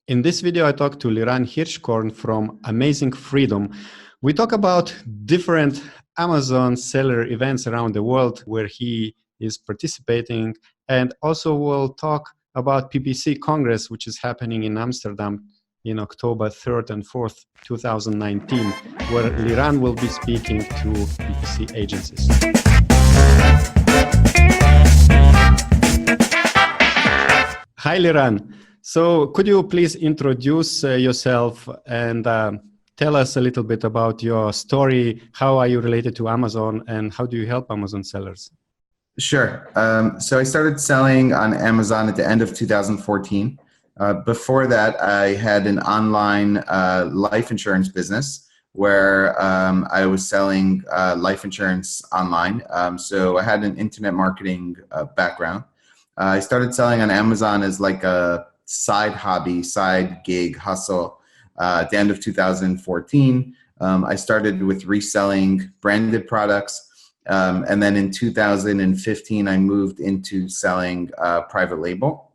In this video, I talked to Liran Hirschkorn from Amazing Freedom. We talk about different Amazon seller events around the world where he is participating, and also we'll talk about PPC Congress, which is happening in Amsterdam in October 3rd and 4th, 2019, where Liran will be speaking to PPC agencies. Hi, Liran. So could you please introduce yourself and tell us a little bit about your story? How are you related to Amazon and how do you help Amazon sellers? Sure. So I started selling on Amazon at the end of 2014. Before that, I had an online life insurance business where I was selling life insurance online. So I had an internet marketing background. I started selling on Amazon as like a side hobby, side gig hustle at the end of 2014. I started with reselling branded products. And then in 2015, I moved into selling private label.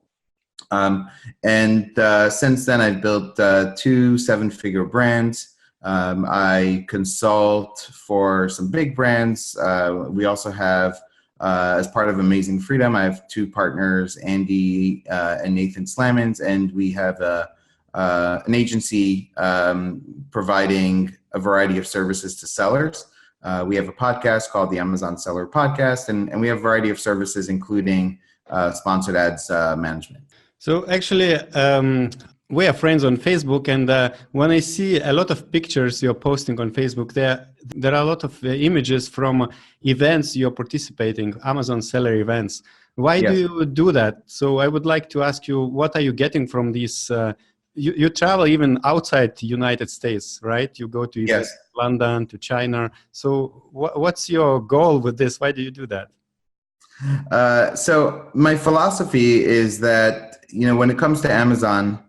Since then, I've built 2 7-figure brands. I consult for some big brands. We also have as part of Amazing Freedom, I have 2 partners, Andy and Nathan Slamans, and we have an agency providing a variety of services to sellers. We have a podcast called the Amazon Seller Podcast, and we have a variety of services, including sponsored ads management. So actually, we are friends on Facebook, and when I see a lot of pictures you're posting on Facebook, there are a lot of images from events you're participating, Amazon seller events. Why Yes. do you do that? So I would like to ask you, what are you getting from these? You travel even outside the United States, right? You go to events Yes. London, to China. So what's your goal with this? Why do you do that? So my philosophy is that, when it comes to Amazon,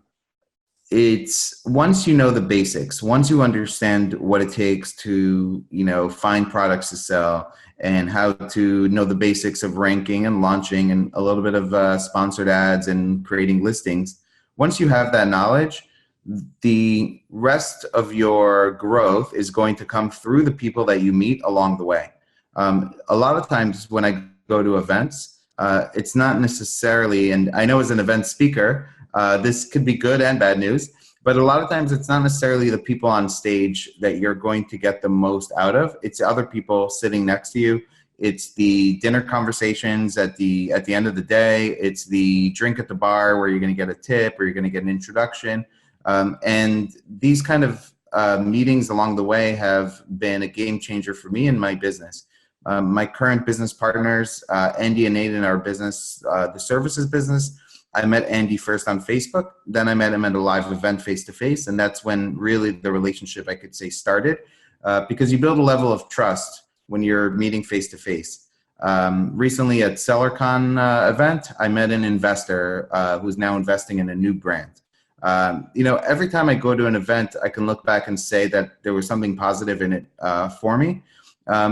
it's once you know the basics, once you understand what it takes to, find products to sell and how to know the basics of ranking and launching and a little bit of sponsored ads and creating listings. Once you have that knowledge, the rest of your growth is going to come through the people that you meet along the way. A lot of times when I go to events, it's not necessarily, and I know as an event speaker, this could be good and bad news, but a lot of times it's not necessarily the people on stage that you're going to get the most out of. It's other people sitting next to you. It's the dinner conversations at the end of the day. It's the drink at the bar where you're going to get a tip or you're going to get an introduction. And these kind of meetings along the way have been a game changer for me in my business. My current business partners, Andy and Nate in our business, the services business, I met Andy first on Facebook, then I met him at a live event face-to-face, and that's when really the relationship, I could say, started, because you build a level of trust when you're meeting face-to-face. Recently at SellerCon event, I met an investor who's now investing in a new brand. Every time I go to an event, I can look back and say that there was something positive in it for me. My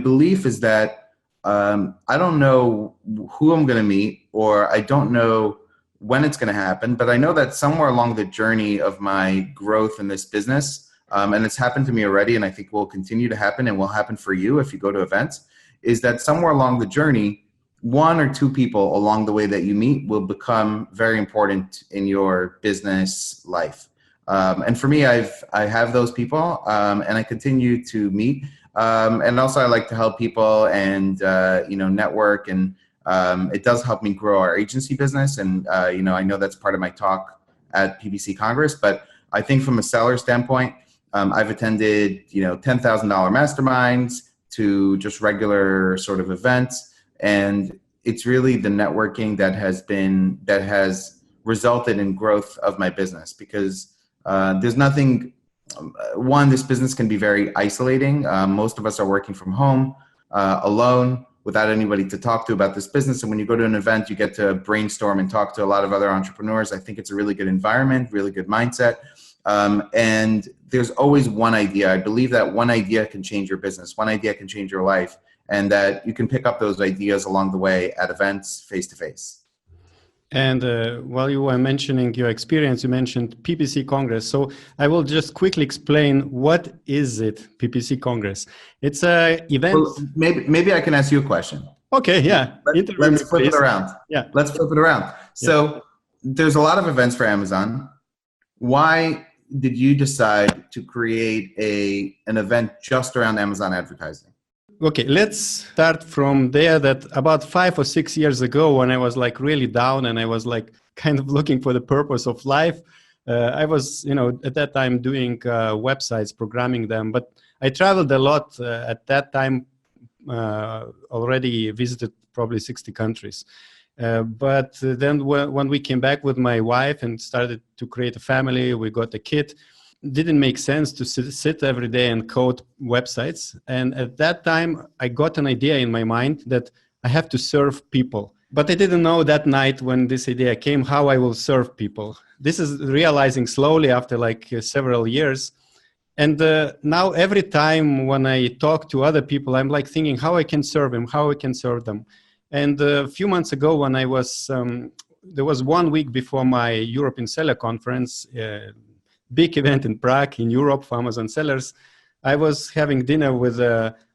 belief is that I don't know who I'm going to meet, or I don't know when it's going to happen, but I know that somewhere along the journey of my growth in this business, and it's happened to me already, and I think will continue to happen and will happen for you if you go to events, is that somewhere along the journey, 1 or 2 people along the way that you meet will become very important in your business life. And for me, I have those people, and I continue to meet. And also I like to help people and, network, and it does help me grow our agency business. And, I know that's part of my talk at PPC Congress, but I think from a seller standpoint, I've attended, $10,000 masterminds to just regular sort of events. And it's really the networking that has resulted in growth of my business, because there's nothing. One, this business can be very isolating. Most of us are working from home, alone, without anybody to talk to about this business. And when you go to an event, you get to brainstorm and talk to a lot of other entrepreneurs. I think it's a really good environment, really good mindset. And there's always one idea. I believe that one idea can change your business. One idea can change your life, and that you can pick up those ideas along the way at events face to face. And while you were mentioning your experience, you mentioned PPC Congress. So I will just quickly explain what is it, PPC Congress. It's a event. Well, maybe I can ask you a question. Okay, yeah. Interview me, Let's flip it please. around. Yeah. Let's flip it around. Yeah. So there's a lot of events for Amazon. Why did you decide to create an event just around Amazon advertising? Okay, let's start from there. That about 5 or 6 years ago, when I was like really down and I was like kind of looking for the purpose of life, I was, at that time doing websites, programming them. But I traveled a lot at that time. Already visited probably 60 countries. But then when we came back with my wife and started to create a family, we got a kid. Didn't make sense to sit every day and code websites. And at that time, I got an idea in my mind that I have to serve people. But I didn't know that night when this idea came how I will serve people. This is realizing slowly after like several years. And now every time when I talk to other people, I'm like thinking how I can serve them, how I can serve them. And a few months ago when I was, there was 1 week before my European Seller Conference, big event in Prague in Europe for Amazon sellers. I was having dinner with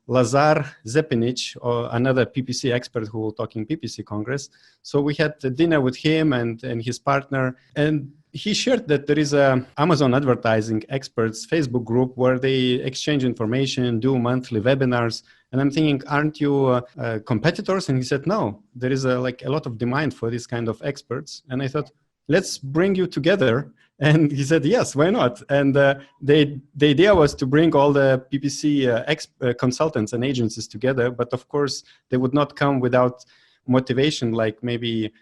Lazar Zepinic, or another PPC expert who will talk in PPC Congress. So we had a dinner with him and his partner, and he shared that there is a Amazon advertising experts Facebook group where they exchange information, do monthly webinars. And I'm thinking, aren't you competitors? And he said, no, there is a lot of demand for this kind of experts. And I thought, let's bring you together. And he said, yes, why not? And the idea was to bring all the PPC consultants and agencies together. But of course, they would not come without motivation, like maybe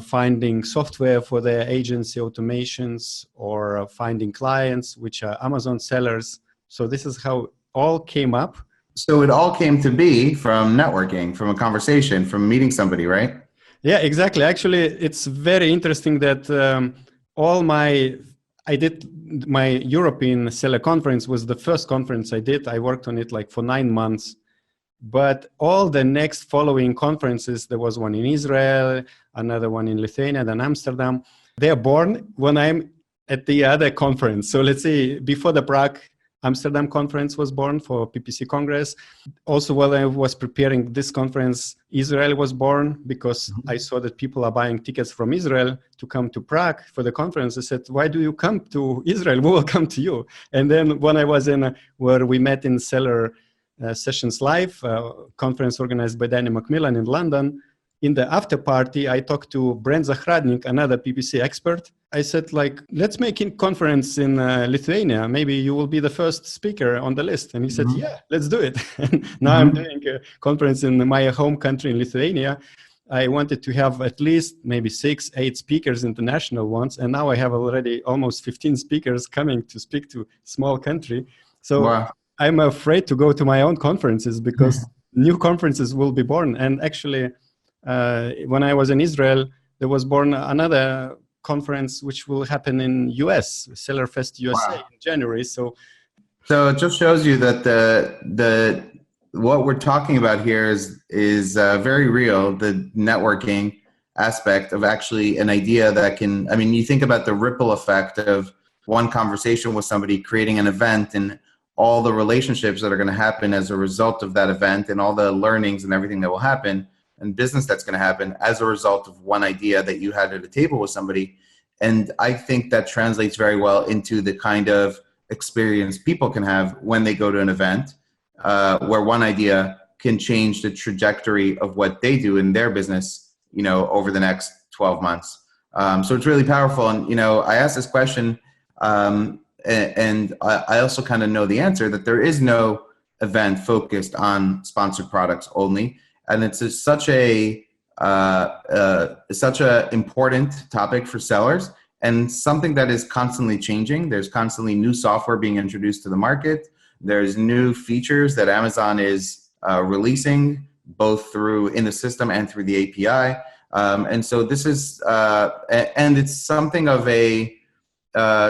finding software for their agency automations or finding clients, which are Amazon sellers. So this is how all came up. So it all came to be from networking, from a conversation, from meeting somebody, right? Yeah, exactly. Actually, it's very interesting that I did my European Seller Conference was the first conference I did. I worked on it like for 9 months. But all the next following conferences, there was one in Israel, another one in Lithuania, then Amsterdam. They are born when I'm at the other conference. So let's say before the Prague Amsterdam conference was born for PPC Congress. Also, while I was preparing this conference, Israel was born because I saw that people are buying tickets from Israel to come to Prague for the conference. I said, why do you come to Israel? We will come to you. And then when I was where we met in Seller Sessions Live, conference organized by Danny Macmillan in London, in the after party, I talked to Brent Zahradnik, another PPC expert. I said, let's make a conference in Lithuania. Maybe you will be the first speaker on the list. And he said, yeah, let's do it. And now I'm doing a conference in my home country in Lithuania. I wanted to have at least maybe 6, 8 speakers, international ones. And now I have already almost 15 speakers coming to speak to small country. So wow. I'm afraid to go to my own conferences because new conferences will be born. And actually, when I was in Israel, there was born another conference which will happen in US, Sellerfest USA in January. So it just shows you that the what we're talking about here is very real. The networking aspect of actually an idea that can, I mean, you think about the ripple effect of one conversation with somebody creating an event and all the relationships that are going to happen as a result of that event and all the learnings and everything that will happen and business that's going to happen as a result of one idea that you had at a table with somebody. And I think that translates very well into the kind of experience people can have when they go to an event where one idea can change the trajectory of what they do in their business, over the next 12 months. So it's really powerful. And, I asked this question and I also kind of know the answer that there is no event focused on sponsored products only. And it's such a important topic for sellers and something that is constantly changing. There's constantly new software being introduced to the market. There's new features that Amazon is releasing both through in the system and through the API. And so this is, and it's something of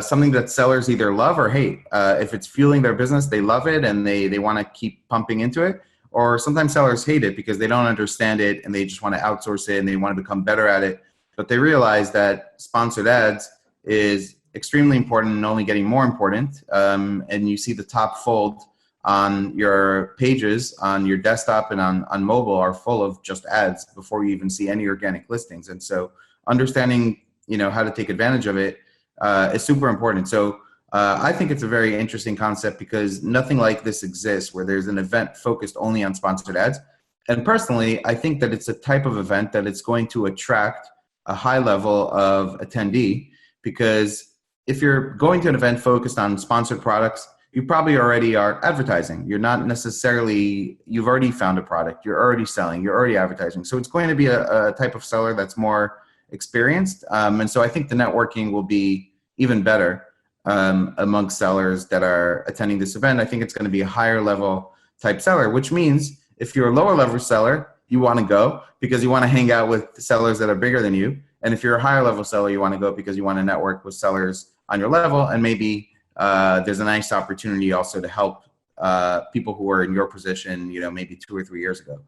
something that sellers either love or hate. If it's fueling their business, they love it and they want to keep pumping into it. Or sometimes sellers hate it because they don't understand it and they just want to outsource it and they want to become better at it. but they realize that sponsored ads is extremely important and only getting more important. And you see the top fold on your pages on your desktop and on mobile are full of just ads before you even see any organic listings. And so understanding, how to take advantage of it is super important. So I think it's a very interesting concept because nothing like this exists where there's an event focused only on sponsored ads. And personally, I think that it's a type of event that it's going to attract a high level of attendee, because if you're going to an event focused on sponsored products, you probably already are advertising. You're not necessarily, you've already found a product, you're already selling, you're already advertising. So it's going to be a type of seller that's more experienced. And so I think the networking will be even better amongst sellers that are attending this event. I think it's going to be a higher level type seller, which means if you're a lower level seller, you want to go because you want to hang out with sellers that are bigger than you. And if you're a higher level seller, you want to go because you want to network with sellers on your level, and maybe there's a nice opportunity also to help people who are in your position, maybe 2 or 3 years ago.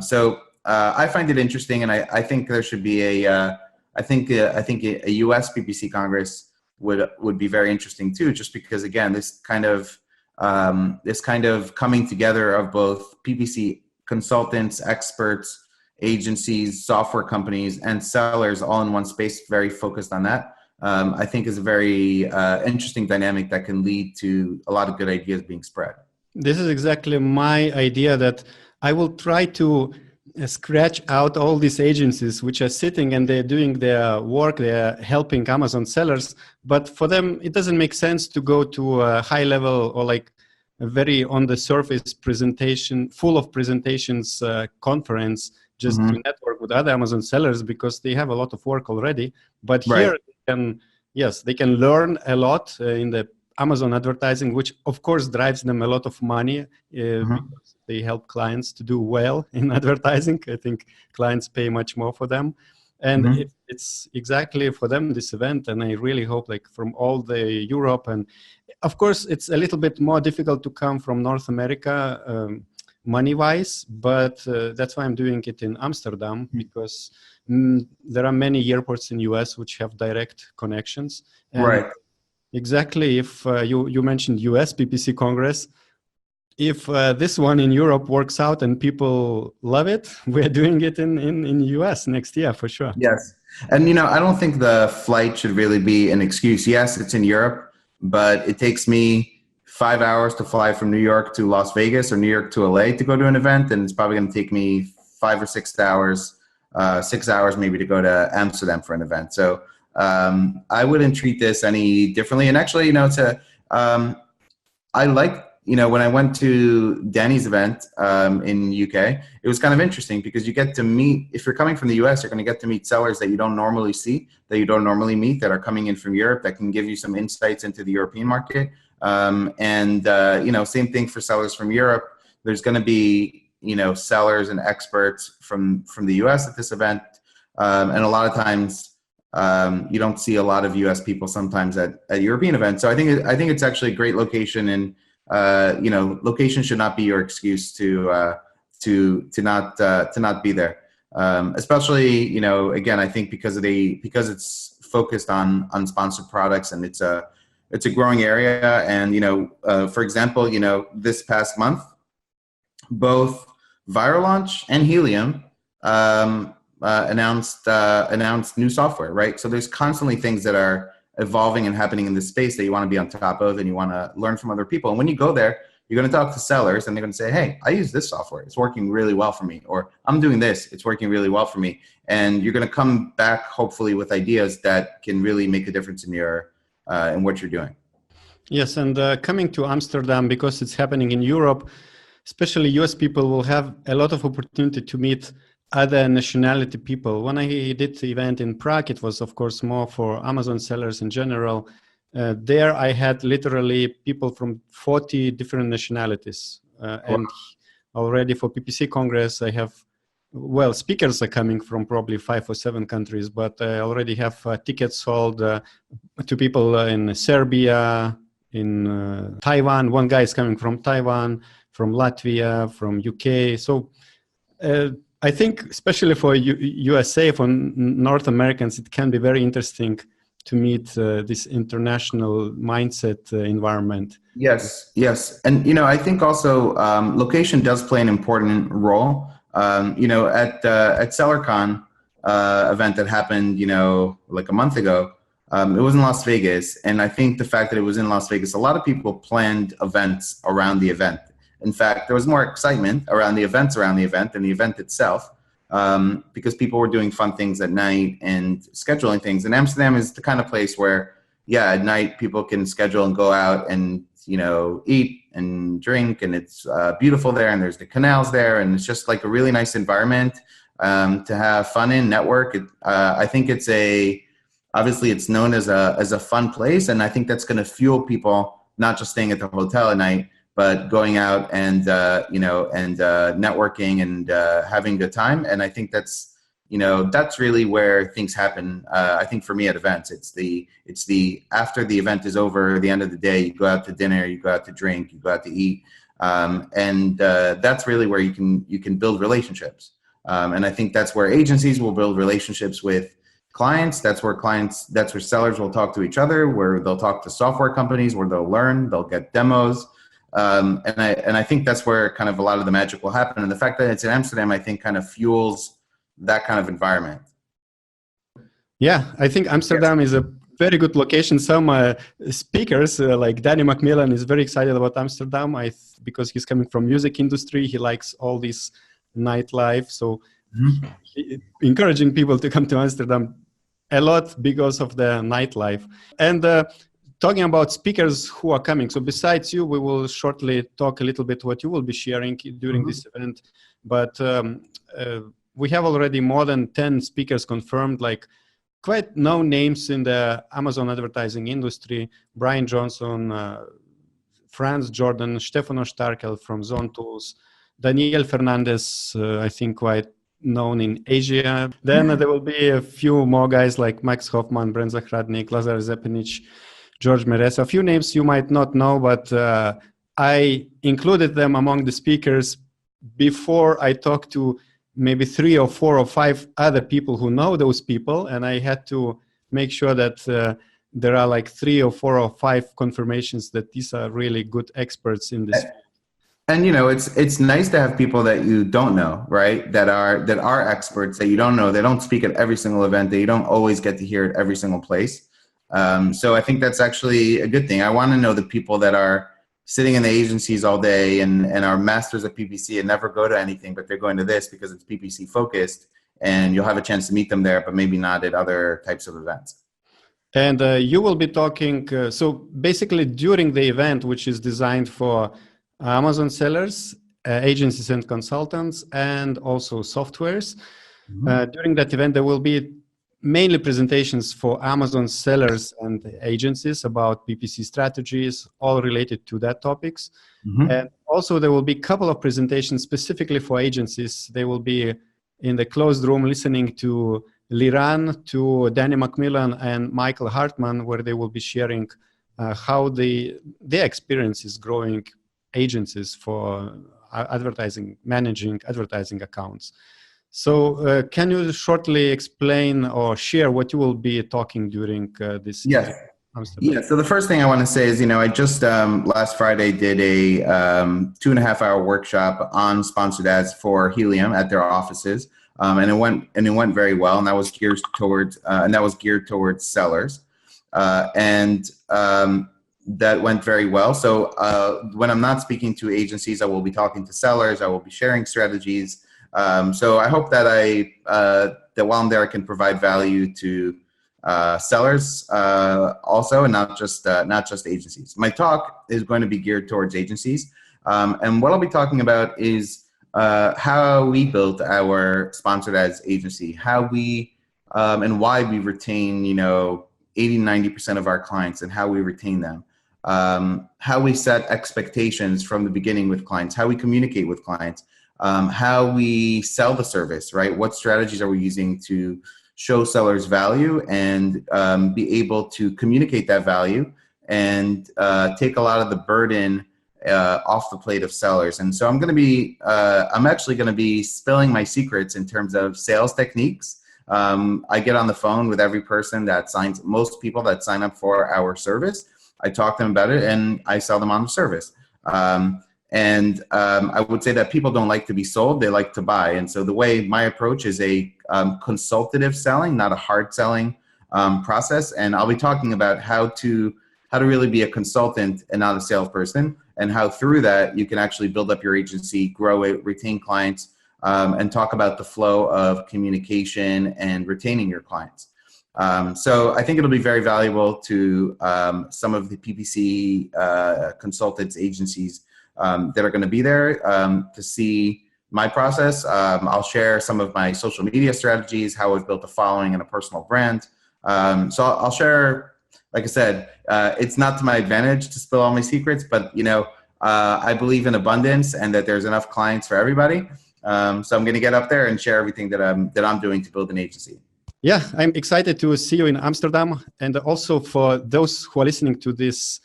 So I find it interesting, and I think there should be I think a U.S. PPC Congress would be very interesting too, just because again, this kind of coming together of both PPC consultants, experts, agencies, software companies, and sellers all in one space, very focused on that. I think is a very interesting dynamic that can lead to a lot of good ideas being spread. This is exactly my idea, that I will try to scratch out all these agencies which are sitting and they're doing their work, they're helping Amazon sellers, but for them it doesn't make sense to go to a high level or like a very on the surface presentation, full of presentations conference, just to network with other Amazon sellers, because they have a lot of work already. But here, they can learn a lot in the Amazon advertising, which of course drives them a lot of money because they help clients to do well in advertising. I think clients pay much more for them. And it's exactly for them, this event. And I really hope, like, from all the Europe, and of course, it's a little bit more difficult to come from North America money-wise, but that's why I'm doing it in Amsterdam, because there are many airports in US which have direct connections. And exactly, if you mentioned US PPC Congress, if this one in Europe works out and people love it, we're doing it in US next year for sure. Yes. And, I don't think the flight should really be an excuse. Yes, it's in Europe, but it takes me 5 hours to fly from New York to Las Vegas or New York to LA to go to an event. And it's probably going to take me 5 or 6 hours, 6 hours maybe to go to Amsterdam for an event. So I wouldn't treat this any differently. And actually, I like, when I went to Danny's event in UK, it was kind of interesting because you get to meet, if you're coming from the US, you're going to get to meet sellers that you don't normally see, that you don't normally meet, that are coming in from Europe, that can give you some insights into the European market. Same thing for sellers from Europe. There's going to be, sellers and experts from the US at this event. And a lot of times you don't see a lot of US people sometimes at European events. So I think it's actually a great location, and location should not be your excuse to not be there. Especially, again, I think because it's focused on sponsored products, and it's a growing area. And, for example, this past month, both Viral Launch and Helium announced new software, right? So there's constantly things that are evolving and happening in this space that you want to be on top of, and you want to learn from other people. And when you go there, you're going to talk to sellers, and they're going to say, hey, I use this software, it's working really well for me. Or I'm doing this, it's working really well for me. And you're going to come back hopefully with ideas that can really make a difference in what you're doing. Yes, and coming to Amsterdam, because it's happening in Europe, especially US people will have a lot of opportunity to meet other nationality people. When I did the event in Prague, it was of course more for Amazon sellers in general. There I had literally people from 40 different nationalities. And already for PPC Congress, I have, speakers are coming from probably 5 or 7 countries, but I already have tickets sold to people in Serbia, in Taiwan. One guy is coming from Taiwan, from Latvia, from UK. So I think especially for USA, for North Americans, it can be very interesting to meet this international mindset environment. Yes, yes. And, I think also location does play an important role. At SellerCon event that happened, like a month ago, it was in Las Vegas. And I think the fact that it was in Las Vegas, a lot of people planned events around the event. In fact, there was more excitement around the event than the event itself, because people were doing fun things at night and scheduling things. And Amsterdam is the kind of place where, yeah, at night people can schedule and go out and, eat and drink, and it's beautiful there, and there's the canals there, and it's just like a really nice environment to have fun in, network. I think obviously it's known as a fun place, and I think that's going to fuel people not just staying at the hotel at night, but going out and networking and having a good time. And I think that's really where things happen. I think for me at events, it's the after the event is over, the end of the day, you go out to dinner, you go out to drink, you go out to eat, and that's really where you can build relationships. And I think that's where agencies will build relationships with clients. That's where sellers will talk to each other, where they'll talk to software companies, where they'll learn, they'll get demos. And I think that's where kind of a lot of the magic will happen. And the fact that it's in Amsterdam, I think kind of fuels that kind of environment. Yeah, I think Amsterdam is a very good location. Some speakers like Danny Macmillan is very excited about Amsterdam because he's coming from music industry. He likes all this nightlife. So encouraging people to come to Amsterdam a lot because of the nightlife. And talking about speakers who are coming. So besides you, we will shortly talk a little bit what you will be sharing during this event. But we have already more than 10 speakers confirmed, like quite known names in the Amazon advertising industry. Brian Johnson, Franz Jordan, Stefano Starkel from Zone Tools, Daniel Fernandez, I think quite known in Asia. Then there will be a few more guys like Max Hoffman, Brent Zahradnik, Lazar Zepinic, George Meresa, a few names you might not know, but I included them among the speakers before I talked to maybe 3 or 4 or 5 other people who know those people, and I had to make sure that there are like 3 or 4 or 5 confirmations that these are really good experts in this field. And it's nice to have people that you don't know, right? That are experts that you don't know. They don't speak at every single event. That you don't always get to hear at every single place. So I think that's actually a good thing. I want to know the people that are sitting in the agencies all day and are masters of PPC and never go to anything, but they're going to this because it's PPC focused, and you'll have a chance to meet them there, but maybe not at other types of events. And you will be talking, so basically during the event, which is designed for Amazon sellers, agencies and consultants, and also softwares. During that event, there will be mainly presentations for Amazon sellers and agencies about PPC strategies, all related to that topics. And also there will be a couple of presentations specifically for agencies. They will be in the closed room listening to Liran, to Danny Macmillan and Michael Hartman, where they will be sharing how their experience is growing agencies for managing advertising accounts. So can you shortly explain or share what you will be talking during this? Yes. Yeah. So the first thing I want to say is, I just last Friday did a 2.5-hour workshop on sponsored ads for Helium at their offices, and it went very well. And that was geared towards sellers, and that went very well. So when I'm not speaking to agencies, I will be talking to sellers. I will be sharing strategies. So I hope that that while I'm there, I can provide value to sellers also, and not just agencies. My talk is going to be geared towards agencies, and what I'll be talking about is how we built our sponsored ads agency, how we and why we retain 80-90% of our clients, and how we retain them. How we set expectations from the beginning with clients, how we communicate with clients, how we sell the service, right? What strategies are we using to show sellers value and be able to communicate that value and take a lot of the burden off the plate of sellers. And so I'm actually going to be spilling my secrets in terms of sales techniques. I get on the phone with every person most people that sign up for our service. I talk to them about it and I sell them on the service. I would say that people don't like to be sold, they like to buy. And so the way my approach is a consultative selling, not a hard selling process. And I'll be talking about how to really be a consultant and not a salesperson, and how through that you can actually build up your agency, grow it, retain clients, and talk about the flow of communication and retaining your clients. So I think it'll be very valuable to some of the PPC consultants, agencies that are going to be there to see my process. I'll share some of my social media strategies, how I've built a following and a personal brand. So I'll share, like I said, it's not to my advantage to spill all my secrets, but I believe in abundance and that there's enough clients for everybody. So I'm going to get up there and share everything that I'm doing to build an agency. Yeah, I'm excited to see you in Amsterdam, and also for those who are listening to this,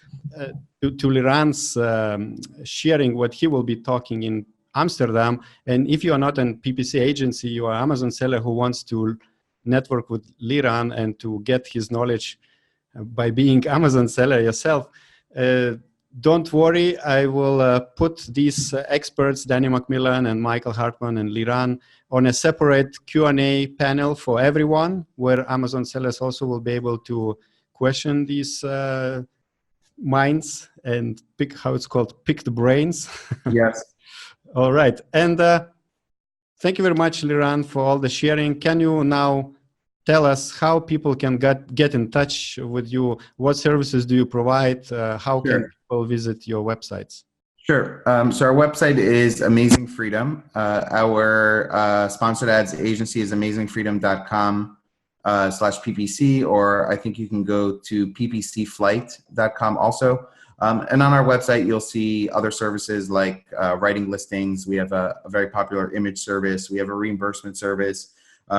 to Liran's sharing what he will be talking in Amsterdam. And if you are not an PPC agency, you are an Amazon seller who wants to network with Liran and to get his knowledge by being Amazon seller yourself, don't worry. I will put these experts, Danny McMillan and Michael Hartman and Liran, on a separate Q&A panel for everyone, where Amazon sellers also will be able to question these minds and pick the brains. Yes. All right. And thank you very much, Liran, for all the sharing. Can you now tell us how people can get in touch with you? What services do you provide? How can people visit your websites? Sure. So our website is Amazing Freedom. Our sponsored ads agency is amazingfreedom.com/PPC, or I think you can go to ppcflight.com also. And on our website, you'll see other services like writing listings. We have a very popular image service. We have a reimbursement service.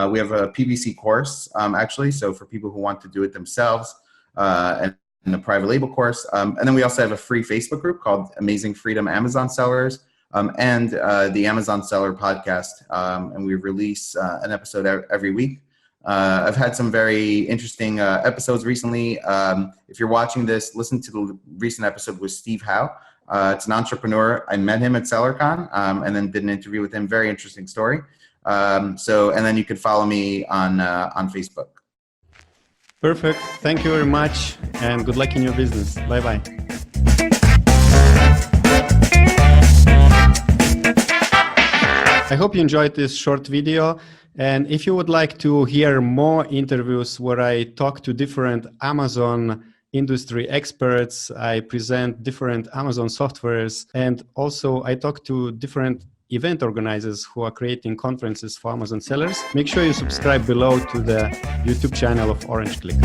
We have a PPC course, actually, so for people who want to do it themselves, and a private label course. And then we also have a free Facebook group called Amazing Freedom Amazon Sellers, and the Amazon Seller Podcast. And we release an episode every week. I've had some very interesting episodes recently. If you're watching this, listen to the recent episode with Steve Howe. It's an entrepreneur. I met him at SellerCon and then did an interview with him. Very interesting story. And then you could follow me on Facebook. Perfect. Thank you very much, and good luck in your business. Bye-bye. I hope you enjoyed this short video. And if you would like to hear more interviews where I talk to different Amazon industry experts, I present different Amazon softwares, and also I talk to different event organizers who are creating conferences for Amazon sellers, make sure you subscribe below to the YouTube channel of Orange Klik.